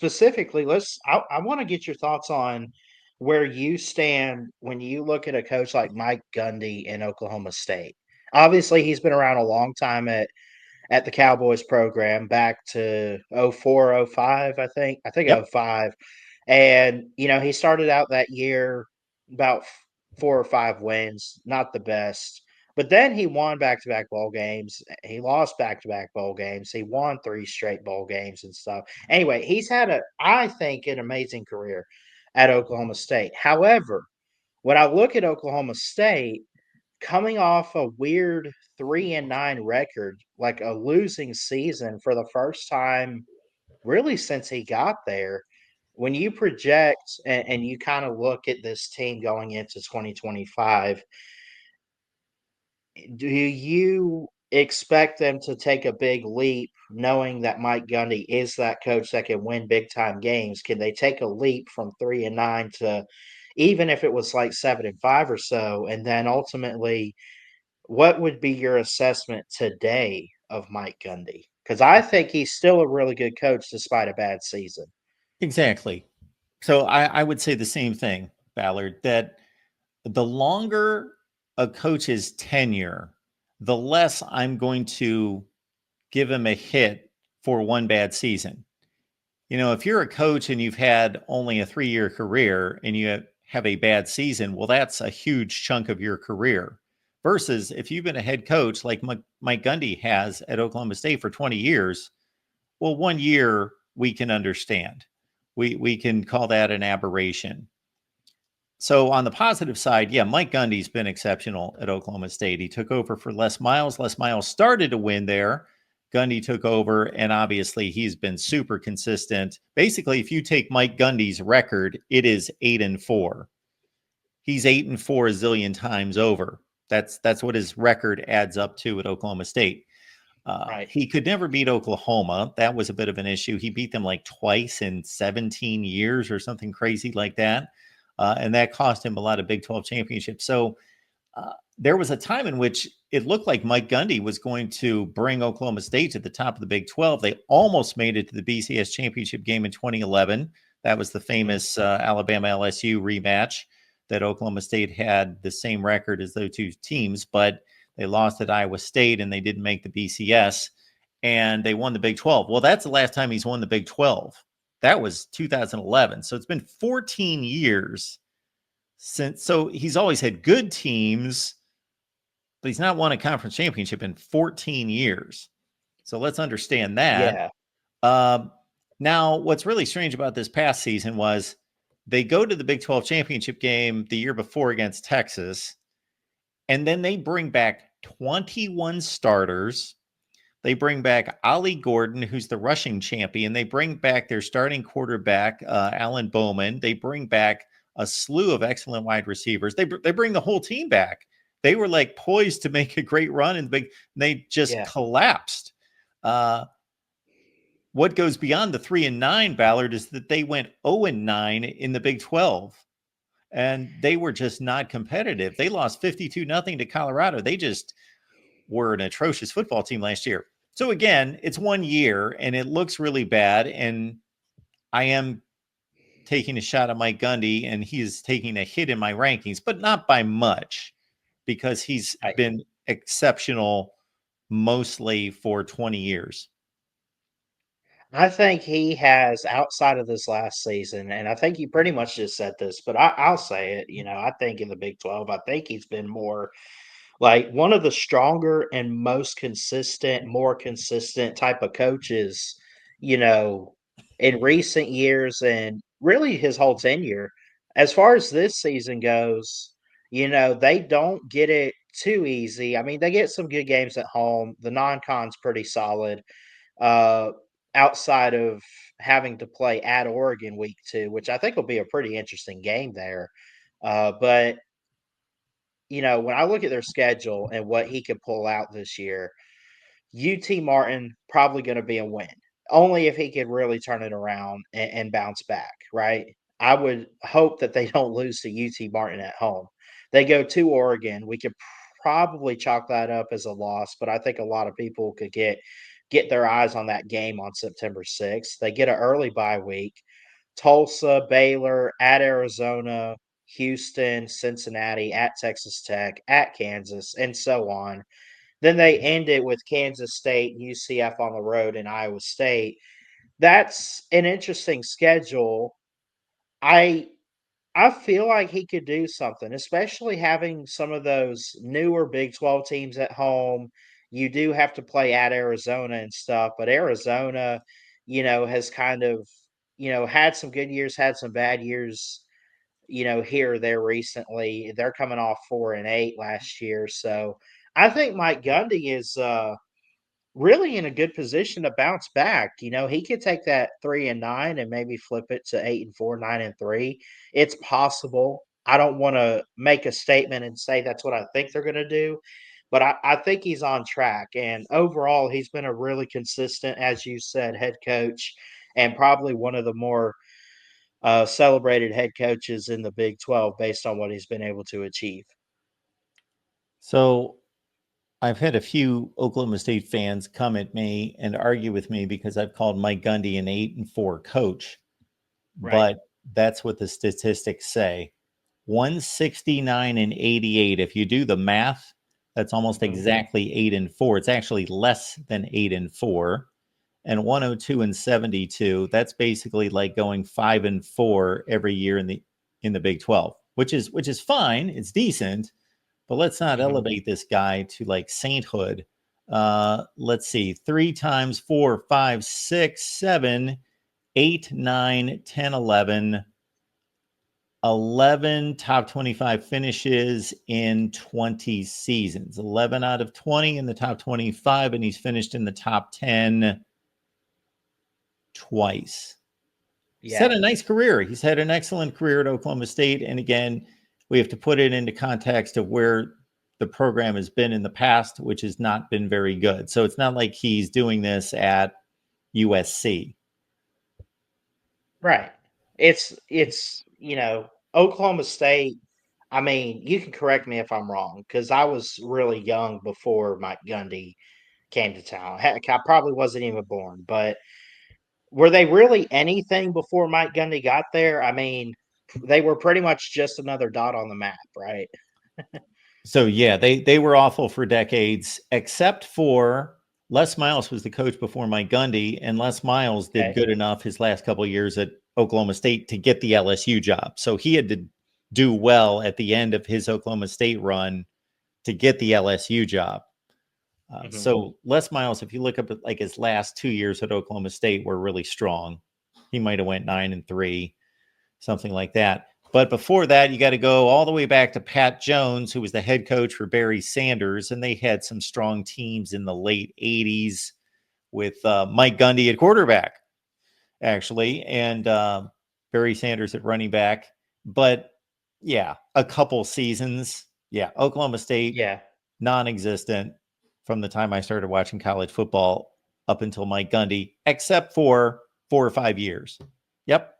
specifically, I want to get your thoughts on where you stand when you look at a coach like Mike Gundy in Oklahoma State. Obviously, he's been around a long time at the Cowboys program back to 04, 05, I think. I think Yep. 05. And, he started out that year about 4 or 5 wins, not the best. But then he won back to back bowl games. He lost back to back bowl games. He won 3 straight bowl games and stuff. Anyway, he's had I think, an amazing career at Oklahoma State. However, when I look at Oklahoma State, coming off a weird 3-9 record, like a losing season for the first time really since he got there, when you project and you kind of look at this team going into 2025, do you expect them to take a big leap knowing that Mike Gundy is that coach that can win big time games? Can they take a leap from 3-9 to, even if it was like 7-5 or so? And then ultimately, what would be your assessment today of Mike Gundy? Because I think he's still a really good coach despite a bad season. Exactly. So I would say the same thing, Ballard, that the longer a coach's tenure, the less I'm going to give him a hit for one bad season. If you're a coach and you've had only a 3-year career and you have a bad season, well, that's a huge chunk of your career. Versus if you've been a head coach like Mike Gundy has at Oklahoma State for 20 years, well, 1 year we can understand. We can call that an aberration. So on the positive side, yeah, Mike Gundy's been exceptional at Oklahoma State. He took over for Les Miles. Les Miles started to win there. Gundy took over, and obviously he's been super consistent. Basically, if you take Mike Gundy's record, it is 8-4. He's 8-4 a zillion times over. That's what his record adds up to at Oklahoma State. Right. He could never beat Oklahoma. That was a bit of an issue. He beat them like twice in 17 years or something crazy like that. And that cost him a lot of Big 12 championships. So there was a time in which it looked like Mike Gundy was going to bring Oklahoma State to the top of the Big 12. They almost made it to the BCS championship game in 2011. That was the Mhm. famous Alabama LSU rematch that Oklahoma State had the same record as those two teams, but they lost at Iowa State and they didn't make the BCS and they won the Big 12. Well, that's the last time he's won the Big 12. That was 2011. So it's been 14 years since. So he's always had good teams, but he's not won a conference championship in 14 years. So let's understand that. Yeah. Um, Now, what's really strange about this past season was they go to the Big 12 championship game the year before against Texas, and then they bring back 21 starters. They bring back Ollie Gordon, who's the rushing champion. They bring back their starting quarterback, Alan Bowman. They bring back a slew of excellent wide receivers. They bring the whole team back. They were like poised to make a great run in the big. They just Yeah. collapsed. Uh, what goes beyond the 3-9 Ballard is that they went 0-9 in the Big 12, and they were just not competitive. They lost 52-0 to Colorado. They just were an atrocious football team last year. So again, it's 1 year and it looks really bad. And I am taking a shot at Mike Gundy and he's taking a hit in my rankings, but not by much because he's Right. been exceptional mostly for 20 years. I think he has, outside of this last season, and I think you pretty much just said this, but I'll say it. I think in the Big 12, I think he's been more like one of the stronger and most consistent, more consistent type of coaches, you know, in recent years and really his whole tenure. As far as this season goes, they don't get it too easy. I mean, they get some good games at home. The non-con's pretty solid. Uh, Outside of having to play at Oregon week 2, which I think will be a pretty interesting game there. But when I look at their schedule and what he could pull out this year, UT Martin probably going to be a win. Only if he could really turn it around and bounce back, right? I would hope that they don't lose to UT Martin at home. They go to Oregon. We could probably chalk that up as a loss, but I think a lot of people could get their eyes on that game on September 6th. They get an early bye week. Tulsa, Baylor, at Arizona, Houston, Cincinnati, at Texas Tech, at Kansas, and so on. Then they end it with Kansas State, UCF on the road, and Iowa State. That's an interesting schedule. I I feel like he could do something, especially having some of those newer Big 12 teams at home. You do have to play at Arizona and stuff, but Arizona, has kind of, had some good years, had some bad years, here or there recently. They're coming off 4-8 last year. So I think Mike Gundy is really in a good position to bounce back. He could take that 3-9 and maybe flip it to 8-4, 9-3. It's possible. I don't want to make a statement and say that's what I think they're going to do, but I think he's on track. And overall, he's been a really consistent, as you said, head coach, and probably one of the more celebrated head coaches in the Big 12 based on what he's been able to achieve. So I've had a few Oklahoma State fans come at me and argue with me because I've called Mike Gundy an 8-4 coach, Right. but that's what the statistics say. 169 and 88. If you do the math, that's almost Hmm. exactly 8-4. It's actually less than 8-4. And 102 and 72. That's basically like going 5-4 every year in the Big 12, which is fine. It's decent, but let's not Hmm. elevate this guy to like sainthood. Let's see, 3 times 4, 5, 6, 7, 8, 9, 10, 11 top 25 finishes in 20 seasons, 11 out of 20 in the top 25, and he's finished in the top 10 twice. He's had Yeah. a nice career. He's had an excellent career at Oklahoma State. And again, we have to put it into context of where the program has been in the past, which has not been very good. So it's not like he's doing this at USC. Right. It's Oklahoma State. I mean, you can correct me if I'm wrong because I was really young before Mike Gundy came to town. Heck, I probably wasn't even born. But were they really anything before Mike Gundy got there? I mean, they were pretty much just another dot on the map, right? So yeah, they were awful for decades, except for Les Miles was the coach before Mike Gundy, and Les Miles did Okay. good enough his last couple of years at Oklahoma State to get the LSU job. So he had to do well at the end of his Oklahoma State run to get the LSU job. Hmm. So Les Miles, if you look up at like his last 2 years at Oklahoma State, were really strong. He might have went 9-3, something like that. But before that, you got to go all the way back to Pat Jones, who was the head coach for Barry Sanders, and they had some strong teams in the late '80s with Mike Gundy at quarterback, actually, and Barry Sanders at running back. But yeah, a couple seasons. Yeah, Oklahoma State Yeah. non-existent from the time I started watching college football up until Mike Gundy, except for 4 or 5 years. Yep.